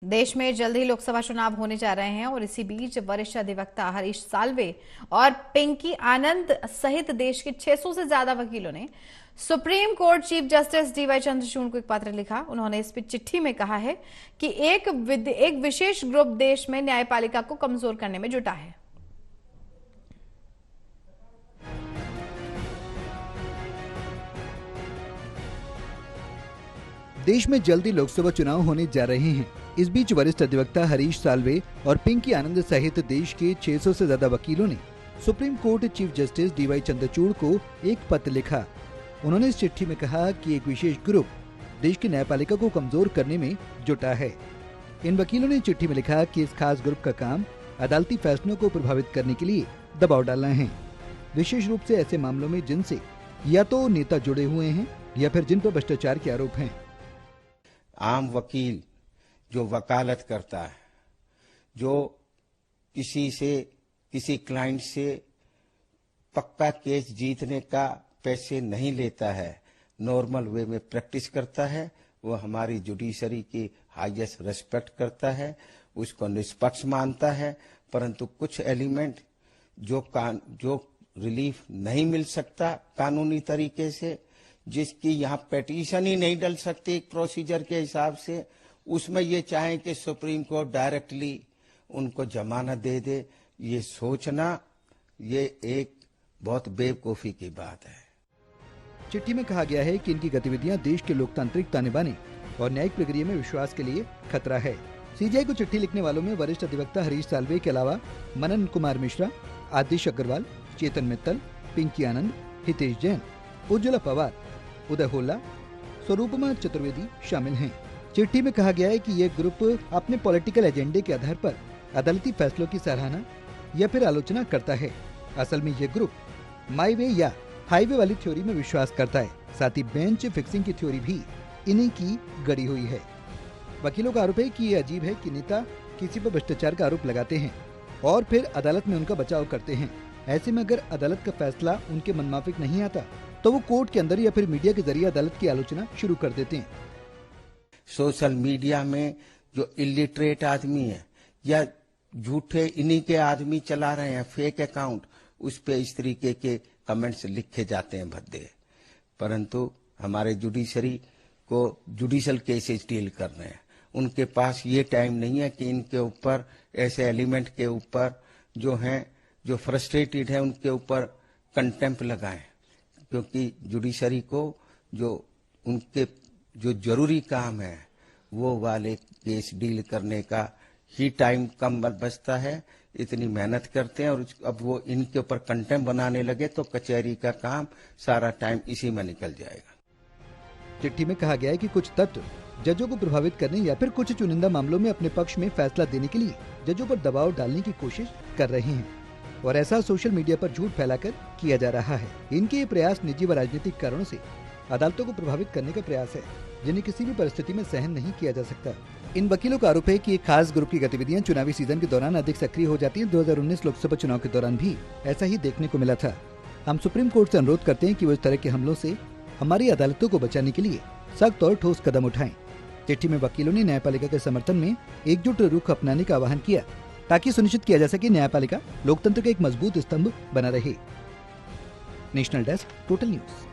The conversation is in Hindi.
देश में जल्द ही लोकसभा चुनाव होने जा रहे हैं और इसी बीच वरिष्ठ अधिवक्ता हरीश साल्वे और पिंकी आनंद सहित देश के 600 से ज्यादा वकीलों ने Supreme Court chief justice DY Chandrachud को एक पत्र लिखा। उन्होंने इस चिट्ठी में कहा है कि एक विशेष ग्रुप देश में न्यायपालिका को कमजोर करने में जुटा है। देश में जल्दी लोकसभा चुनाव होने जा रहे हैं। इस बीच वरिष्ठ अधिवक्ता हरीश साल्वे और पिंकी आनंद सहित देश के 600 से ज्यादा वकीलों ने Supreme Court chief justice DY Chandrachud को एक पत्र लिखा। उन्होंने इस चिट्ठी में कहा कि एक विशेष ग्रुप देश की न्यायपालिका को कमजोर करने में जुटा है। इन वकीलों ने चिट्ठी में लिखा कि इस खास ग्रुप का काम अदालती फैसलों को प्रभावित करने के लिए दबाव डालना है, विशेष रूप से ऐसे मामलों में जिनसे या तो नेता जुड़े हुए हैं या फिर जिन पर भ्रष्टाचार के आरोप हैं। आम वकील जो वकालत करता है, जो किसी क्लाइंट से पक्का केस जीतने का पैसे नहीं लेता है, नॉर्मल वे में प्रैक्टिस करता है, वो हमारी जुडिशरी की हाईएस्ट रिस्पेक्ट करता है, उसको निष्पक्ष मानता है। परंतु कुछ एलिमेंट जो रिलीफ नहीं मिल सकता कानूनी तरीके से, जिसकी यहाँ पेटिशन ही नहीं डल सकती एक प्रोसीजर के हिसाब से, उसमें ये चाहें कि सुप्रीम कोर्ट डायरेक्टली उनको जमानत दे दे, ये सोचना ये एक बहुत बेवकूफ़ी की बात है। चिट्ठी में कहा गया है कि इनकी गतिविधियां देश के लोकतांत्रिक ताने बाने और न्यायिक प्रक्रिया में विश्वास के लिए खतरा है। सीजीआई को चिट्ठी लिखने वालों में वरिष्ठ अधिवक्ता हरीश साल्वे के अलावा मनन कुमार मिश्रा, आदिश अग्रवाल, चेतन मित्तल, पिंकी आनंद, हितेश जैन, उज्ज्वला पवार, उदय होल्ला, स्वरूपमा चतुर्वेदी शामिल हैं। चिट्ठी में कहा गया है कि ये ग्रुप अपने पॉलिटिकल एजेंडे के आधार पर अदालती फैसलों की सराहना या फिर आलोचना करता है। असल में ये ग्रुप माई वे या हाईवे वाली थ्योरी में विश्वास करता है। साथ ही बेंच फिक्सिंग की थ्योरी भी इन्हीं की गढ़ी हुई है। वकीलों का आरोप है कि ये अजीब है कि नेता किसी पर भ्रष्टाचार का आरोप लगाते हैं और फिर अदालत में उनका बचाव करते हैं। ऐसे में अगर अदालत का फैसला उनके मनमाफिक नहीं आता तो वो कोर्ट के अंदर या फिर मीडिया के जरिए अदालत की आलोचना शुरू कर देते हैं। सोशल मीडिया में जो इलिटरेट आदमी है या झूठे इन्हीं के आदमी चला रहे हैं फेक अकाउंट, उस पे इस तरीके के कमेंट्स लिखे जाते हैं भद्दे। परंतु हमारे जुडिशरी को जुडिशल केसेस डील कर रहे हैं, उनके पास ये टाइम नहीं है कि इनके ऊपर ऐसे एलिमेंट के ऊपर जो फ्रस्ट्रेटेड है उनके ऊपर कंटेम्प्ट लगाएं, क्योंकि जुडिशरी को उनके जो जरूरी काम है वो वाले केस डील करने का ही टाइम कम बचता है। इतनी मेहनत करते हैं और अब वो इनके ऊपर कंटेम्प्ट बनाने लगे तो कचहरी का काम सारा टाइम इसी में निकल जाएगा। चिट्ठी में कहा गया है कि कुछ तत्व जजों को प्रभावित करने या फिर कुछ चुनिंदा मामलों में अपने पक्ष में फैसला देने के लिए जजों पर दबाव डालने की कोशिश कर रहे हैं और ऐसा सोशल मीडिया पर झूठ फैलाकर किया जा रहा है। इनके ये प्रयास निजी व राजनीतिक कारणों से अदालतों को प्रभावित करने का प्रयास है, जिन्हें किसी भी परिस्थिति में सहन नहीं किया जा सकता। इन वकीलों का आरोप है कि एक खास ग्रुप की गतिविधियां चुनावी सीजन के दौरान अधिक सक्रिय हो जाती हैं। 2019 लोकसभा चुनाव के दौरान भी ऐसा ही देखने को मिला था। हम सुप्रीम कोर्ट से अनुरोध करते हैं कि वो इस तरह के हमलों से हमारी अदालतों को बचाने के लिए सख्त और ठोस कदम उठाएं। चिट्ठी में वकीलों ने न्यायपालिका के समर्थन में एकजुट रुख अपनाने का आह्वान किया ताकि सुनिश्चित किया जा सके न्यायपालिका लोकतंत्र का एक मजबूत स्तंभ बना रहे। National desk, total news.